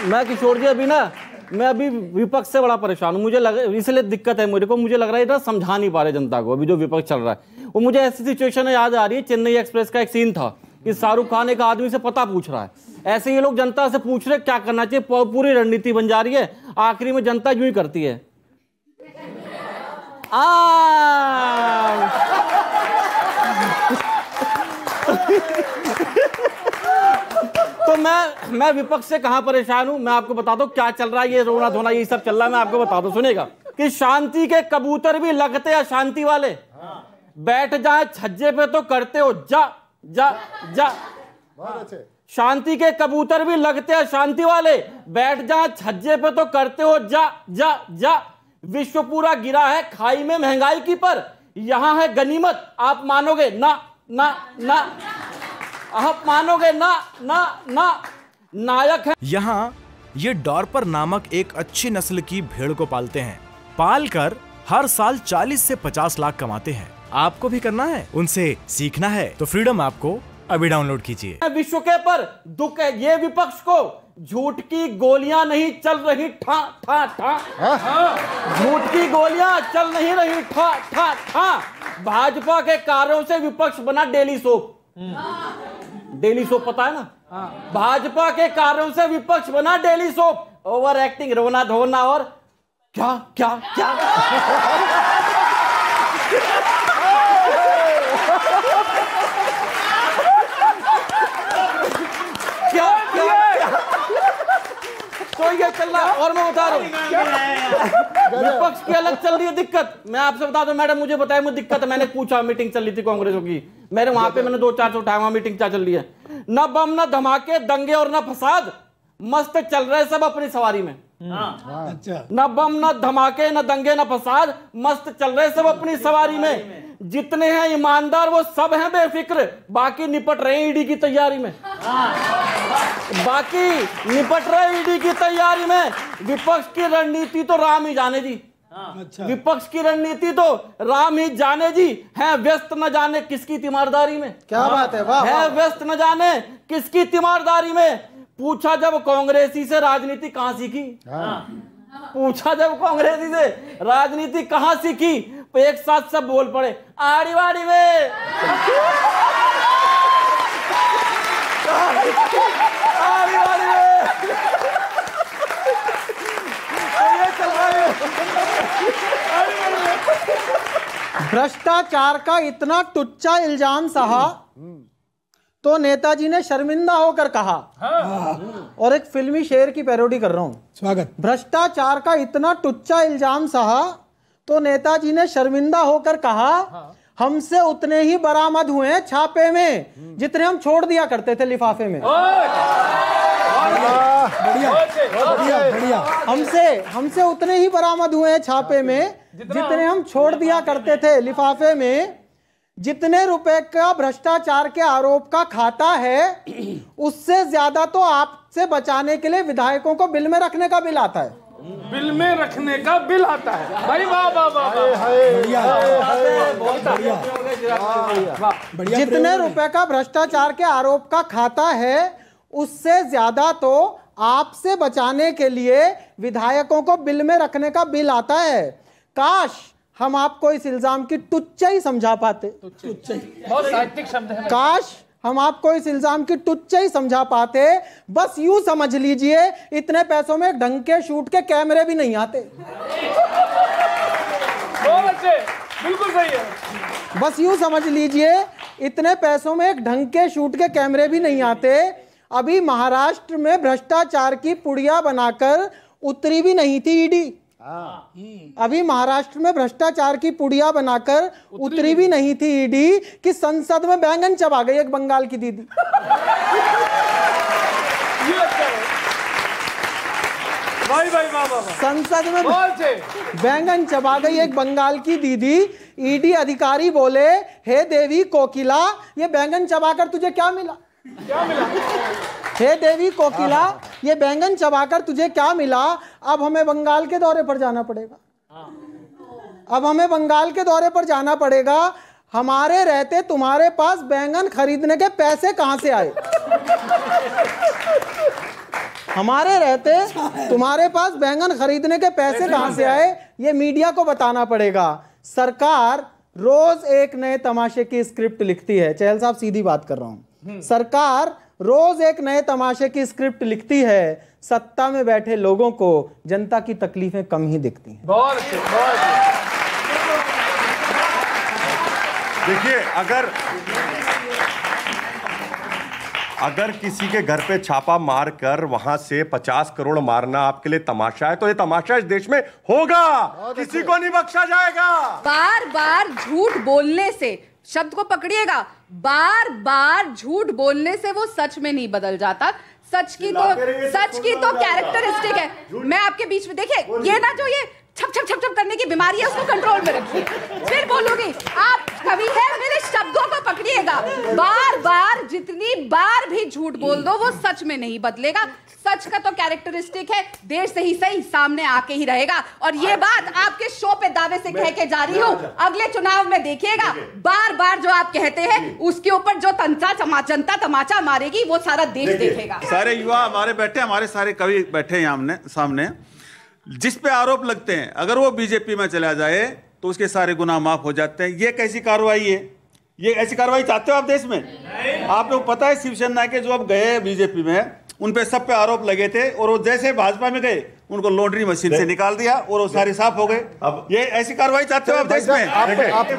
मैं किशोर जी मैं अभी विपक्ष से बड़ा परेशान हूँ। मुझे इसलिए दिक्कत है मुझे लग रहा है इतना समझा नहीं पा रहे जनता को। अभी जो विपक्ष चल रहा है वो मुझे ऐसी सिचुएशन याद आ रही है, चेन्नई एक्सप्रेस का एक सीन था कि शाहरुख खान एक आदमी से पता पूछ रहा है। ऐसे ये लोग जनता से पूछ रहे क्या करना चाहिए, पूरी रणनीति बन जा रही है। आखिरी में जनता यूं ही करती है, तो मैं विपक्ष से कहां परेशान हूं। मैं आपको बता दूं क्या चल रहा है, ये रोना धोना यही सब चल रहा है। मैं आपको बता दूं, सुनेगा कि शांति के कबूतर भी लगते अशांति वाले, बैठ जाए छज्जे पे तो करते हो जा जा जा। शांति के कबूतर भी लगते अशांति वाले, बैठ जाए छज्जे पे तो करते हो जा जा जा। विश्व पूरा गिरा है खाई में महंगाई की, पर यहां है गनीमत। आप मानोगे ना ना ना, आप मानोगे ना ना ना। नायक है यहाँ ये डॉर्पर नामक एक अच्छी नस्ल की भेड़ को पालते हैं। पालकर हर साल 40 से 50 लाख कमाते हैं। आपको भी करना है, उनसे सीखना है तो फ्रीडम ऐप को अभी डाउनलोड कीजिए। विश्व के पर दुख है ये विपक्ष को, झूठ की गोलियां नहीं चल रही ठा ठा ठा। झूठ की गोलियां चल नहीं रही ठा ठा ठा। भाजपा के कार्यों से विपक्ष बना डेली सोप। डेली सोप पता है ना? भाजपा के कार्यों से विपक्ष बना डेली सोप। ओवर एक्टिंग, रोना धोना और क्या क्या क्या। क्या क्या तो ये चल रहा। और मैं बता रहा हूँ विपक्ष की अलग चल रही है दिक्कत। मैं आपसे बता दूं मैडम, मुझे बताया मुझे दिक्कत है। मैंने पूछा, मीटिंग चल रही थी कांग्रेसों की, मेरे वहां पे मैंने 2-4 उठाया, वहां मीटिंग क्या चल रही है। न बम न धमाके दंगे और न फसाद, मस्त चल रहे सब अपनी सवारी में। न बम न धमाके न दंगे न फसाद, मस्त चल रहे सब अपनी सवारी में। जितने हैं ईमानदार वो सब हैं बेफिक्र, बाकी निपट रहे ईडी की तैयारी में। बाकी निपट रहे ईडी की तैयारी में। विपक्ष की रणनीति तो राम ही जाने जी। विपक्ष की रणनीति तो राम ही जाने जी। है व्यस्त न जाने किसकी तीमारदारी में। क्या बात है, वाह। है व्यस्त न जाने किसकी तीमारदारी में। पूछा जब कांग्रेसी से राजनीति कहां सीखी। पूछा जब कांग्रेसी से राजनीति कहां सीखी, तो एक साथ सब बोल पड़े आड़ी वाड़ी में। आड़ी वाड़ी में। तो ये चल रहा है। भ्रष्टाचार का इतना टुच्चा इल्जाम सहा तो नेताजी ने शर्मिंदा होकर कहा। और एक फिल्मी शेर की पैरोडी कर रहा हूं, स्वागत। भ्रष्टाचार का इतना टुच्चा इल्जाम सहा तो नेताजी ने शर्मिंदा होकर कहा, हमसे उतने ही बरामद हुए छापे में जितने हम छोड़ दिया करते थे लिफाफे में। बढ़िया बढ़िया। हमसे उतने ही बरामद हुए छापे में जितने हम छोड़ दिया करते थे लिफाफे में। जितने रुपए का भ्रष्टाचार के आरोप का खाता है, उससे ज्यादा तो आपसे बचाने के लिए विधायकों को बिल में रखने का बिल आता है। बिल में रखने का बिल आता है भाई। वाह वाह वाह। जितने रुपए का भ्रष्टाचार के आरोप का खाता है, उससे ज्यादा तो आपसे बचाने के लिए विधायकों को बिल में रखने का बिल आता है। काश हम आपको इस इल्जाम की टुच्चाई समझा पाते। बहुत साहित्यिक शब्द है। काश हम आपको इस इल्जाम की टुच्चाई समझा पाते। बस यूं समझ लीजिए, इतने पैसों में ढंग के शूट के कैमरे भी नहीं आते। बहुत अच्छे, बिल्कुल सही है। बस यूं समझ लीजिए, इतने पैसों में एक ढंग के शूट के कैमरे भी नहीं आते। अभी महाराष्ट्र में भ्रष्टाचार की पुड़िया बनाकर उतरी भी नहीं थी ईडी। अभी महाराष्ट्र में भ्रष्टाचार की पुड़िया बनाकर उतरी भी नहीं थी ईडी कि संसद में बैंगन चबा गई एक बंगाल की दीदी। भाई भाई वाह वाह। संसद में बैंगन चबा गई एक बंगाल की दीदी। ईडी अधिकारी बोले, हे देवी कोकिला, ये बैंगन चबाकर तुझे क्या मिला? क्या मिला? हे देवी कोकिला, ये बैंगन चबाकर तुझे क्या मिला? अब हमें बंगाल के दौरे पर जाना पड़ेगा। अब हमें बंगाल के दौरे पर जाना पड़ेगा। हमारे रहते तुम्हारे पास बैंगन खरीदने के पैसे कहां से आए? हमारे रहते तुम्हारे पास बैंगन खरीदने के पैसे कहां से आए, ये मीडिया को बताना पड़ेगा। सरकार रोज एक नए तमाशे की स्क्रिप्ट लिखती है। चहल साहब सीधी बात कर रहा हूं, सरकार रोज एक नए तमाशे की स्क्रिप्ट लिखती है। सत्ता में बैठे लोगों को जनता की तकलीफें कम ही दिखती हैं। बहुत अच्छे, बहुत अच्छे। देखिए, अगर किसी के घर पे छापा मारकर वहां से 50 करोड़ मारना आपके लिए तमाशा है, तो ये तमाशा इस देश में होगा, किसी को नहीं बख्शा जाएगा। बार बार झूठ बोलने से, शब्द को पकड़िएगा, बार बार झूठ बोलने से वो सच में नहीं बदल जाता। सच की तो कैरेक्टरिस्टिक है। मैं आपके बीच में, देखिए, ये ना जो ये छप छप छप छप करने की बीमारी है, उसको कंट्रोल में रखिए। फिर बोलोगे आप कवि है, मेरे शब्दों को पकड़िएगा। बार बार जितनी बार भी झूठ बोल दो, वो सच में नहीं बदलेगा। सच का तो कैरेक्टरिस्टिक है, देर से ही सही सामने आके ही रहेगा। और ये बात आपके शो पे दावे से कह के जा रही हूँ, अगले चुनाव में देखिएगा, बार बार जो आप कहते हैं उसके ऊपर जो जनता तमाचा मारेगी, वो सारा देश देखेगा। सारे युवा हमारे बैठे, हमारे सारे कवि बैठे हैं आमने सामने, जिस पे आरोप लगते हैं, अगर वो बीजेपी में चला जाए तो उसके सारे गुनाह माफ हो जाते हैं। ये कैसी कार्रवाई है? ये ऐसी कार्रवाई चाहते हो आप देश में? आप लोग पता है शिवसेना के जो अब गए बीजेपी में, उन पे सब पे आरोप लगे थे, और वो जैसे भाजपा में गए उनको लॉन्ड्री मशीन से निकाल दिया और वो सारे साफ हो गए। अब ये ऐसी कार्रवाई चाहते हो आप देश में? आप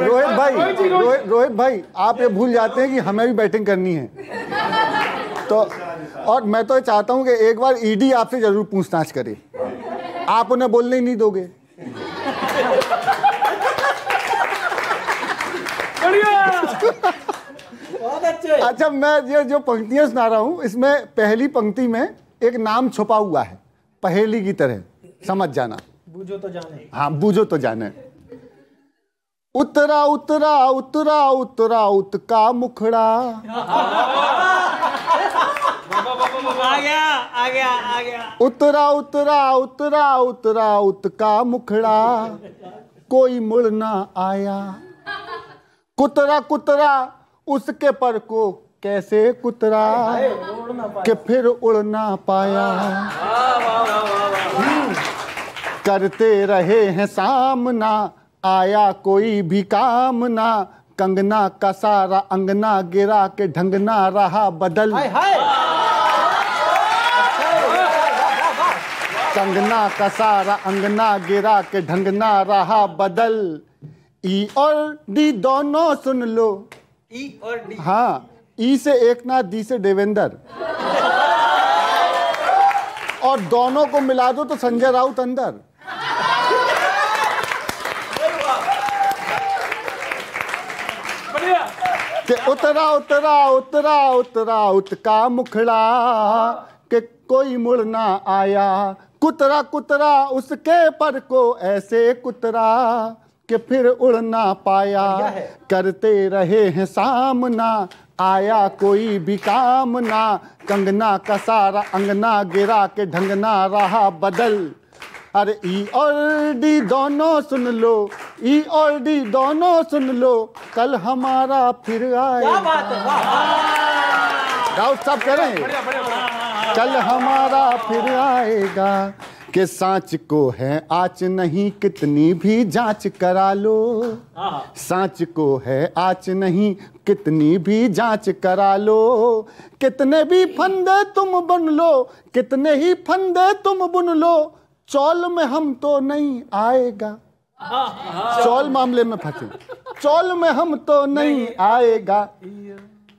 रोहित भाई आप ये भूल जाते हैं कि हमें भी बैटिंग करनी है। तो और मैं तो चाहता हूं कि एक बार ईडी आपसे जरूर पूछताछ करे, आप उन्हें बोलने ही नहीं दोगे। बहुत अच्छे। अच्छा, मैं ये जो पंक्तियां सुना रहा हूं, इसमें पहली पंक्ति में एक नाम छुपा हुआ है, पहेली की तरह, समझ जाना। बूझो तो जाने। हाँ, बूझो तो जाने। उतरा उतरा उतरा उतरा उतका मुखड़ा, आ गया। उतरा उतरा उतरा उतरा उतका मुखड़ा, कोई मुड़ ना आया। कुतरा कुतरा उसके पर को कैसे कुतरा, कि फिर उड़ ना पाया। करते रहे हैं सामना, आया कोई भी काम ना। कंगना का सारा अंगना गिरा के ढंगना रहा बदल। कंगना का सारा अंगना गिरा के ढंगना रहा बदल। ई और डी दोनों सुन लो। ई और डी, हाँ, ई से एकनाथ, डी से देवेंद्र, और दोनों को मिला दो तो संजय राउत अंदर। कि उतरा उतरा उतरा उतरा उतका मुखड़ा, कि कोई मुड़ ना आया। कुतरा कुतरा उसके पर को ऐसे कुतरा, कि फिर उड़ ना पाया। करते रहे हैं सामना, आया कोई भी काम ना। कंगना का सारा अंगना गिरा के ढंगना रहा बदल। अरे ई और डी दोनों सुन लो, ई और डी दोनों सुन लो, कल हमारा फिर आए। क्या बात है, वाह। राउत साहब कह रहे हैं, कल हमारा फिर आएगा। कि सांच को है आँच नहीं, कितनी भी जांच करा लो। सांच को है आँच नहीं, कितनी भी जांच करा लो। कितने भी फंदे तुम बुन लो, कितने ही फंदे तुम बुन लो, चौल में हम तो नहीं आएगा। चौल मामले में फंसे, चौल में हम तो नहीं आएगा।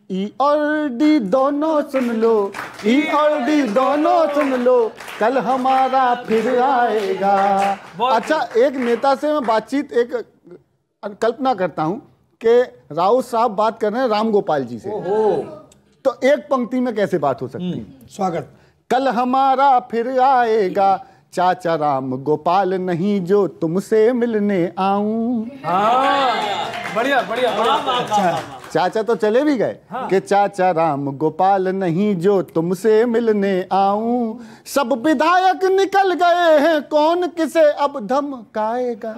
ई और डी दोनों सुन लो, ई और डी दोनों सुन लो, कल हमारा फिर आएगा। अच्छा, एक नेता से मैं बातचीत, एक कल्पना करता हूं कि राउत साहब बात कर रहे हैं राम गोपाल जी से, तो एक पंक्ति में कैसे बात हो सकती है? स्वागत। कल हमारा फिर आएगा, चाचा राम गोपाल नहीं जो तुमसे मिलने आऊं। बढ़िया बढ़िया। चाचा तो चले भी गए कि चाचा राम गोपाल नहीं जो तुमसे मिलने आऊं। सब विधायक निकल गए हैं, कौन किसे अब धमकाएगा।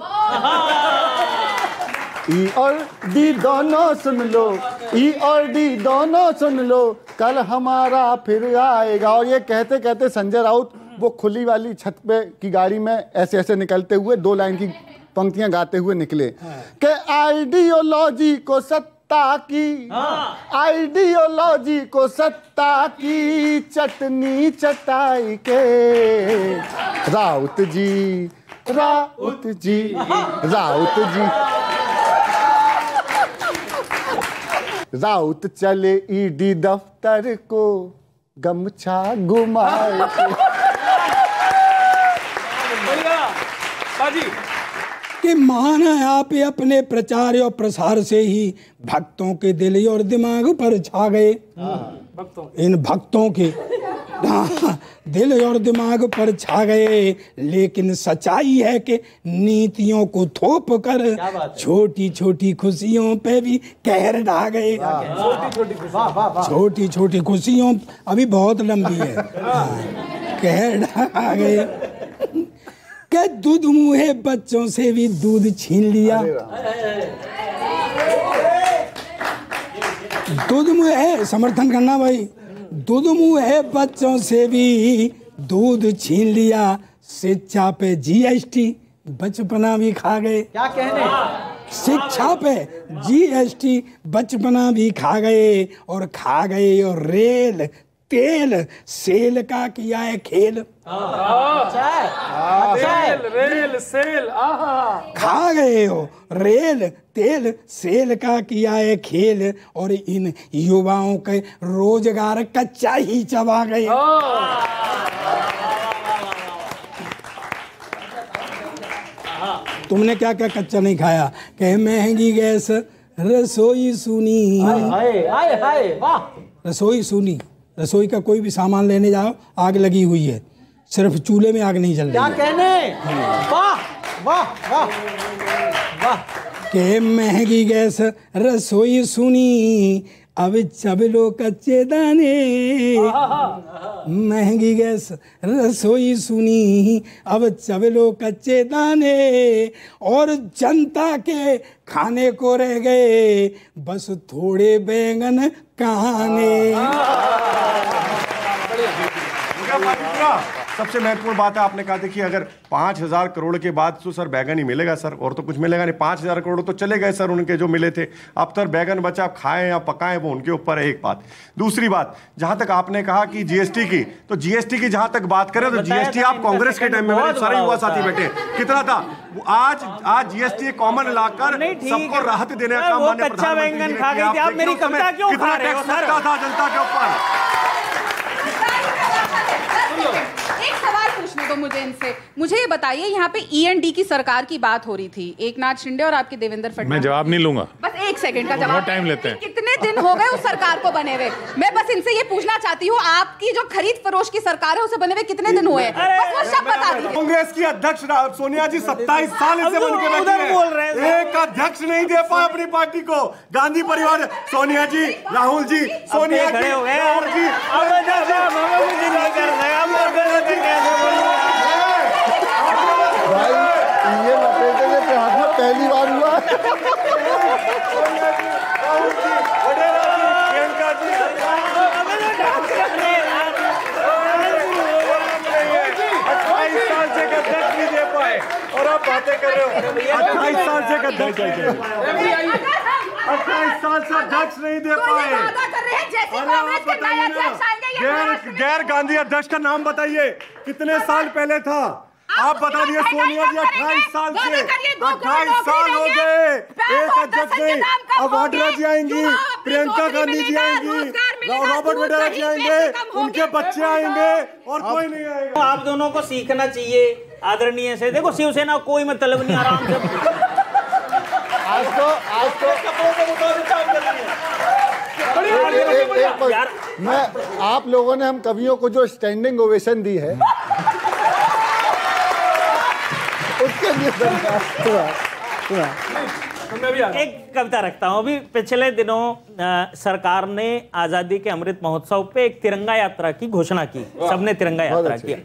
ई और डी दोनों सुन लो, ई और डी दोनों सुन लो, कल हमारा फिर आएगा। और ये कहते कहते संजय राउत वो खुली वाली छत पे की गाड़ी में ऐसे ऐसे निकलते हुए 2 लाइन की पंक्तियां गाते हुए निकले कि आइडियोलॉजी को सत्ता की, आइडियोलॉजी को सत्ता की चटनी चटाई के, राउत जी, राउत जी, राउत जी, राउत चले ईडी दफ्तर को गमछा घुमाए कि माना आप अपने प्रचार और प्रसार से ही भक्तों के दिल और दिमाग पर छा गए। इन भक्तों के दिल और दिमाग पर छा गए, लेकिन सच्चाई है कि नीतियों को थोप कर छोटी छोटी खुशियों पे भी कहर ढा गए। छोटी छोटी खुशियों अभी बहुत लंबी है, कहर ढा गए। क्या दूध मुँहे बच्चों से भी दूध छीन लिया। दूध मुँहे समर्थन करना भाई। दूध मुँहे बच्चों से भी दूध छीन लिया, शिक्षा पे जीएसटी बचपना भी खा गए। क्या कहने, शिक्षा पे जीएसटी बचपना भी खा गए, और खा गए और रेल तेल सेल का किया है खेल। रेल सेल खा गए हो, रेल तेल सेल का किया है खेल, और इन युवाओं के रोजगार कच्चा ही चबा गए। तुमने क्या क्या कच्चा नहीं खाया? कहे महंगी गैस, रसोई सुनी, रसोई सुनी। रसोई का कोई भी सामान लेने जाओ आग लगी हुई है, सिर्फ चूल्हे में आग नहीं जल रही। क्या कहने, वाह वाह वाह वाह। के महंगी गैस रसोई सुनी, अब चबलो कच्चे दाने। महंगी गैस रसोई सुनी, अब चबलो कच्चे दाने, और जनता के खाने को रह गए बस थोड़े बैंगन कहाने। सबसे महत्वपूर्ण बात है, आपने कहा देखिए अगर 5,000 करोड़ के बाद तो सर बैगन ही मिलेगा सर, और तो कुछ मिलेगा नहीं। 5,000 करोड़ तो चले गए सर उनके जो मिले थे, अब सर बैगन बचा, आप खाएं या पकाएं वो उनके ऊपर है। एक बात। दूसरी बात, जहां तक आपने कहा कि जीएसटी की, तो जीएसटी की जहां तक बात करें तो जीएसटी आप कांग्रेस के टाइम में, मेरे सारे युवा साथी बैठे, कितना था? आज जीएसटी कॉमन लाकर सबको राहत देने का काम माननीय प्रधानमंत्री खा गई थी। आप मेरी कविता क्यों खा रहे हो सर? था जनता के ऊपर। एक सवाल पूछने दो मुझे इनसे। मुझे ये बताइए, यहाँ पे ईएनडी की सरकार की बात हो रही थी, एकनाथ शिंदे और आपके देवेंद्र फडणवीस। मैं जवाब नहीं लूंगा, बस 1 सेकंड का जवाब। बहुत टाइम लेते हैं। कितने दिन हो गए उस सरकार को बने हुए? मैं बस इनसे ये पूछना चाहती हूँ, आपकी जो खरीद फरोश की सरकार है उसे बने हुए कितने दिन हुए? बस वो शब्द बता दीजिए। कांग्रेस की अध्यक्ष सोनिया जी 27 साल से बन के बैठी हैं, एक अध्यक्ष नहीं दे पाए अपनी पार्टी को। गांधी परिवार, सोनिया जी, राहुल जी, सोनिया जी, राहुल जी, भाई ये लपेटे के हाथ में पहली बार हुआ। 28 साल से अध्यक्ष नहीं दे पाए और आप बातें कर रहे हो। 28 साल से अध्यक्ष, 28 साल से अध्यक्ष नहीं दे पाए। गैर गांधी अध्यक्ष का नाम बताइए, कितने साल पहले था? आप बता दिए। सोनिया जी 28 साल से, 28 साल हो गए, एक अध्यक्ष नहीं। अब वाड्रा जी आएंगी, प्रियंका गांधी जी आएंगी, रॉबर्ट वड्रा जी आएंगे, उनके बच्चे आएंगे और कोई नहीं आएगा। आप दोनों को सीखना चाहिए आदरणीय से। देखो शिवसेना कोई मतलब नहीं, आराम से आज तो मैं आप लोगों ने हम कवियों को जो स्टैंडिंग ओवेशन दी है उसके लिए एक कविता रखता हूं। अभी पिछले दिनों सरकार ने आजादी के अमृत महोत्सव पे एक तिरंगा यात्रा की घोषणा की, सबने तिरंगा यात्रा किया,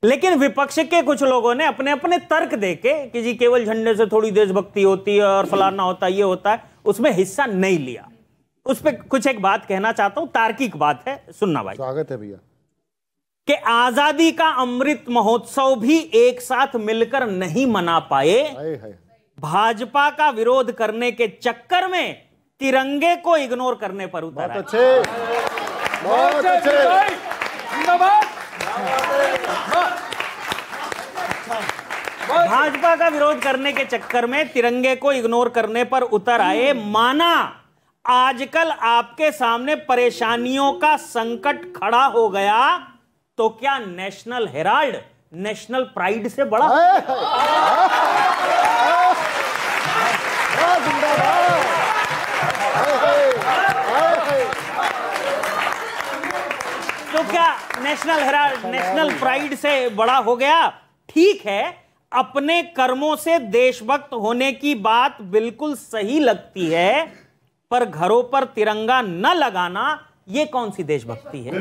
लेकिन विपक्ष के कुछ लोगों ने अपने अपने तर्क देके कि जी केवल झंडे से थोड़ी देशभक्ति होती है और फलाना होता है, ये होता है, उसमें हिस्सा नहीं लिया। उस पर कुछ एक बात कहना चाहता हूं, तार्किक बात है, सुनना भाई। स्वागत है भैया। कि आजादी का अमृत महोत्सव भी एक साथ मिलकर नहीं मना पाए, भाजपा का विरोध करने के चक्कर में तिरंगे को इग्नोर करने पर उतर आए। बहुत अच्छे। भाजपा का विरोध करने के चक्कर में तिरंगे को इग्नोर करने पर उतर आए। माना आजकल आपके सामने परेशानियों का संकट खड़ा हो गया, तो क्या नेशनल हेराल्ड नेशनल प्राइड से बड़ा? तो क्या नेशनल हेराल्ड नेशनल प्राइड से बड़ा हो गया? ठीक है, अपने कर्मों से देशभक्त होने की बात बिल्कुल सही लगती है, पर घरों पर तिरंगा न लगाना ये कौन सी देशभक्ति है?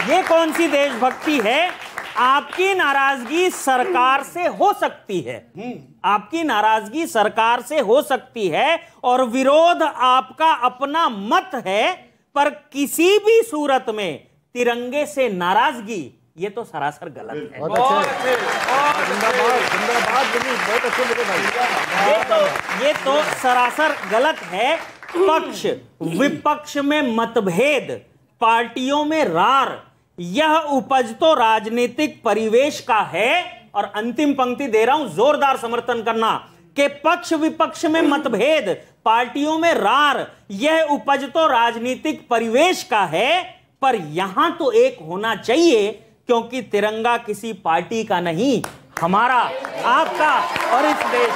ये कौन सी देशभक्ति है? आपकी नाराजगी सरकार से हो सकती है, आपकी नाराजगी सरकार से हो सकती है और विरोध आपका अपना मत है, पर किसी भी सूरत में तिरंगे से नाराजगी ये तो सरासर गलत है। ये तो सरासर गलत है। पक्ष विपक्ष में मतभेद, पार्टियों में रार, यह उपज तो राजनीतिक परिवेश का है। और अंतिम पंक्ति दे रहा हूं, जोरदार समर्थन करना कि पक्ष विपक्ष में मतभेद, पार्टियों में रार, यह उपज तो राजनीतिक परिवेश का है, पर यहां तो एक होना चाहिए, क्योंकि तिरंगा किसी पार्टी का नहीं, हमारा, आपका और इस देश।